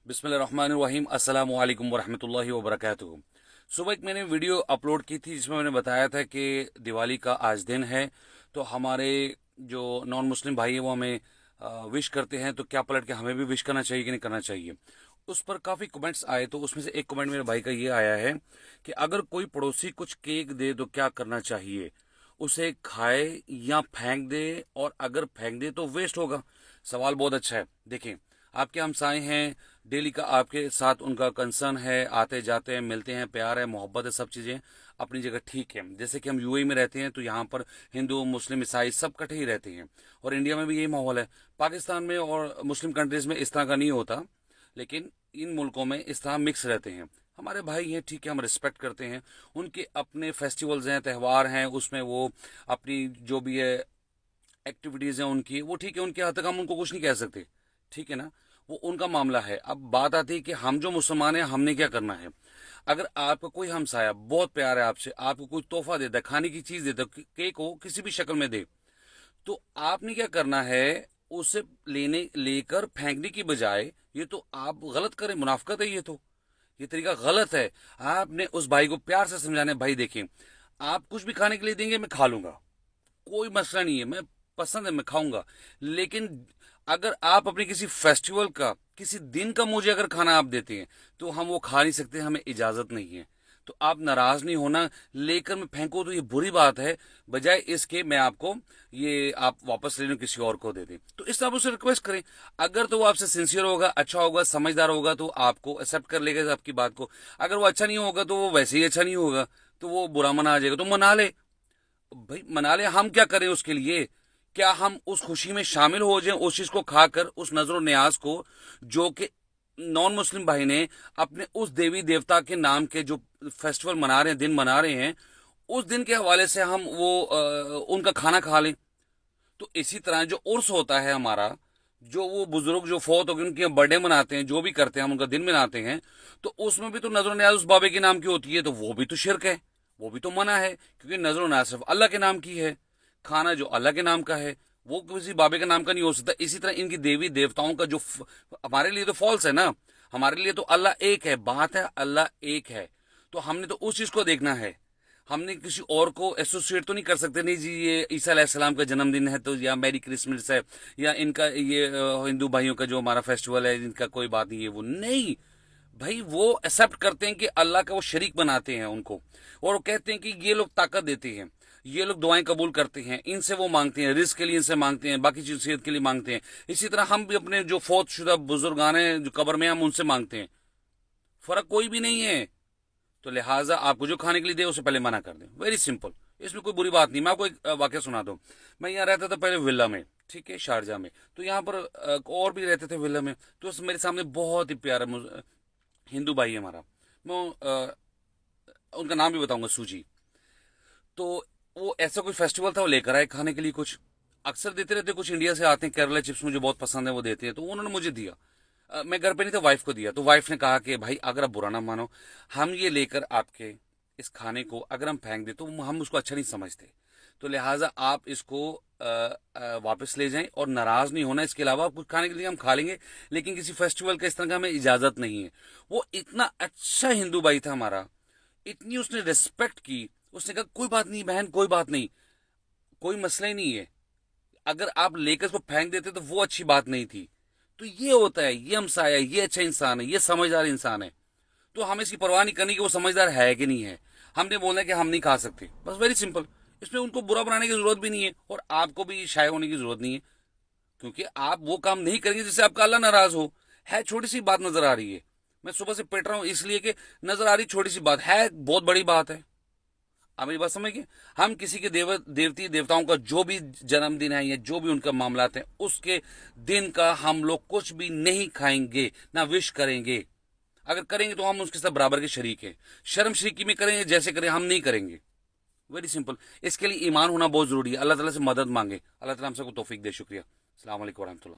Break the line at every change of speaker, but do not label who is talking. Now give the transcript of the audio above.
बिस्मिल्लाहिर्रहमानिर्रहीम अस्सलामु अलैकुम वरहमतुल्लाहि वबरकातुहू। सुबह एक मैंने वीडियो अपलोड की थी जिसमें मैंने बताया था कि दिवाली का आज दिन है, तो हमारे जो नॉन मुस्लिम भाई हैं वो हमें विश करते हैं, तो क्या पलट के हमें भी विश करना चाहिए कि नहीं करना चाहिए। उस पर काफ़ी कमेंट्स आए, तो उसमें से एक कमेंट मेरे भाई का ये आया है कि अगर कोई पड़ोसी कुछ केक दे तो क्या करना चाहिए, उसे खाए या फेंक दे, और अगर फेंक दे तो वेस्ट होगा। सवाल बहुत अच्छा है। देखें, आपके हमसाए हैं, डेली का आपके साथ उनका कंसर्न है, आते जाते हैं, मिलते हैं, प्यार है, मोहब्बत है, सब चीज़ें अपनी जगह ठीक है। जैसे कि हम यूएई में रहते हैं तो यहाँ पर हिंदू मुस्लिम ईसाई सब इकट्ठे ही रहते हैं, और इंडिया में भी यही माहौल है। पाकिस्तान में और मुस्लिम कंट्रीज में इस तरह का नहीं होता, लेकिन इन मुल्कों में इस तरह मिक्स रहते हैं। हमारे भाई हैं, ठीक है, हम रिस्पेक्ट करते हैं, उनके अपने फेस्टिवल्स हैं, त्यौहार हैं, उसमें वो अपनी जो भी है एक्टिविटीज़ हैं उनकी, वो ठीक है, उनके हद तक हम उनको कुछ नहीं कह सकते, ठीक है ना, वो उनका मामला है। अब बात आती है कि हम जो मुसलमान हैं हमने क्या करना है। अगर आपका कोई हमसाया बहुत प्यार है आपसे, आपको कोई तोहफा देता है, खाने की चीज़ देता है, केक हो किसी भी शक्ल में दे, तो आपने क्या करना है, उसे लेकर फेंकने की बजाय, ये तो आप गलत करें, मुनाफकत है, ये तरीका गलत है। आपने उस भाई को प्यार से समझाना है, भाई देखिए, आप कुछ भी खाने के लिए देंगे मैं खा लूंगा, कोई मसला नहीं है, मैं पसंद है, मैं खाऊंगा। लेकिन अगर आप अपने किसी फेस्टिवल का, किसी दिन का मुझे अगर खाना आप देते हैं तो हम वो खा नहीं सकते, हमें इजाजत नहीं है। तो आप नाराज नहीं होना, लेकर मैं फेंको तो ये बुरी बात है, बजाय इसके मैं आपको ये आप वापस ले लो, किसी और को दे दें। तो इस तरह आप उससे रिक्वेस्ट करें। अगर तो वो आपसे सिंसियर होगा, अच्छा होगा, समझदार होगा, तो आपको एक्सेप्ट कर लेगा आपकी बात को। अगर वो अच्छा नहीं होगा तो वो वैसे ही अच्छा नहीं होगा, तो वो बुरा मना आ जाएगा, तो मना ले भाई, मना ले। हम क्या करें उसके लिए? क्या हम उस खुशी में शामिल हो जाएं, उस चीज को खाकर, उस नजर न्याज को जो कि नॉन मुस्लिम भाई ने अपने उस देवी देवता के नाम के जो फेस्टिवल मना रहे हैं, दिन मना रहे हैं, उस दिन के हवाले से हम वो उनका खाना खा लें। तो इसी तरह जो उर्स होता है हमारा, जो वो बुजुर्ग जो फौत हो गए उनके बर्थडे मनाते हैं, जो भी करते हैं हम उनका दिन मनाते हैं, तो उसमें भी तो नजर न्याज उस बाबे के नाम की होती है, तो वो भी तो शिरक है, वो भी तो मना है, क्योंकि नजर न्याज सिर्फ अल्लाह के नाम की है। खाना जो अल्लाह के नाम का है वो किसी बाबे के नाम का नहीं हो सकता। इसी तरह इनकी देवी देवताओं का जो हमारे लिए तो फॉल्स है ना, हमारे लिए तो अल्लाह एक है, बात है अल्लाह एक है, तो हमने तो उस चीज को देखना है। हमने किसी और को एसोसिएट तो नहीं कर सकते, नहीं जी ये ईसा अलैहिस्सलाम का जन्मदिन है तो या मैरी क्रिसमस है, या इनका ये हिंदू भाइयों का जो हमारा फेस्टिवल है इनका कोई बात नहीं है, वो नहीं भाई। वो एक्सेप्ट करते हैं कि अल्लाह का वो शरीक बनाते हैं उनको, और वो कहते हैं कि ये लोग ताकत देते हैं, ये लोग दुआएं कबूल करते हैं, इनसे वो मांगते हैं, रिस्क के लिए इनसे मांगते हैं, बाकी चीज सेहत के लिए मांगते हैं। इसी तरह हम भी अपने जो फौत शुदा बुजुर्गान हैं जो कब्र में, हम उनसे मांगते हैं, फर्क कोई भी नहीं है। तो लिहाजा आपको जो खाने के लिए दे उसे पहले मना कर दें, वेरी सिंपल, इसमें कोई बुरी बात नहीं। मैं आपको एक वाक्य सुना दूं। मैं यहाँ रहता था पहले विला में, ठीक है, शारजा में, तो यहाँ पर और भी रहते थे विला में, तो मेरे सामने बहुत ही प्यारा हिंदू भाई है हमारा, मैं उनका नाम भी बताऊंगा, सूजी। तो वो ऐसा कोई फेस्टिवल था, वो लेकर आए खाने के लिए कुछ, अक्सर देते रहते, कुछ इंडिया से आते हैं, केरला चिप्स मुझे बहुत पसंद है, वो देते हैं, तो उन्होंने मुझे दिया। मैं घर पे नहीं था, वाइफ को दिया, तो वाइफ ने कहा कि भाई अगर आप बुरा ना मानो, हम ये लेकर आपके इस खाने को अगर हम फेंक दें तो हम उसको अच्छा नहीं समझते, तो लिहाजा आप इसको वापस ले जाएं, और नाराज नहीं होना। इसके अलावा कुछ खाने के लिए हम खा लेंगे, लेकिन किसी फेस्टिवल का इस तरह का हमें इजाजत नहीं है। वो इतना अच्छा हिंदू भाई था हमारा, इतनी उसने रिस्पेक्ट की, उसने कहा कोई बात नहीं बहन, कोई बात नहीं, कोई मसला ही नहीं है। अगर आप लेकर उसको फेंक देते तो वो अच्छी बात नहीं थी। तो ये होता है, ये हमसाया, ये अच्छा इंसान है, ये समझदार इंसान है, तो हमें इसकी परवाह नहीं करनी कि वो समझदार है कि नहीं है। हमने बोला है कि हम नहीं खा सकते, बस वेरी सिंपल। इसमें उनको बुरा बनाने की जरूरत भी नहीं है, और आपको भी शाय होने की जरूरत नहीं है, क्योंकि आप वो काम नहीं करेंगे जिससे आपका अल्लाह नाराज हो। है छोटी सी बात नजर आ रही है, मैं सुबह से पिट रहा हूं इसलिए कि नजर आ रही छोटी सी बात है, बहुत बड़ी बात है। आप मेरी बात समझ गए? हम किसी के देवती देवताओं का जो भी जन्मदिन है या जो भी उनका मामला है, उसके दिन का हम लोग कुछ भी नहीं खाएंगे, ना विश करेंगे। अगर करेंगे तो हम उसके साथ बराबर के शरीक हैं। शर्म शरीकी में करेंगे, जैसे करें, हम नहीं करेंगे, वेरी सिंपल। इसके लिए ईमान होना बहुत जरूरी है। अल्लाह ताला से मदद मांगे, अल्लाह ताला हम सबको तौफीक दे। शुक्रिया। अस्सलाम वालेकुम वरहमतुल्लाह।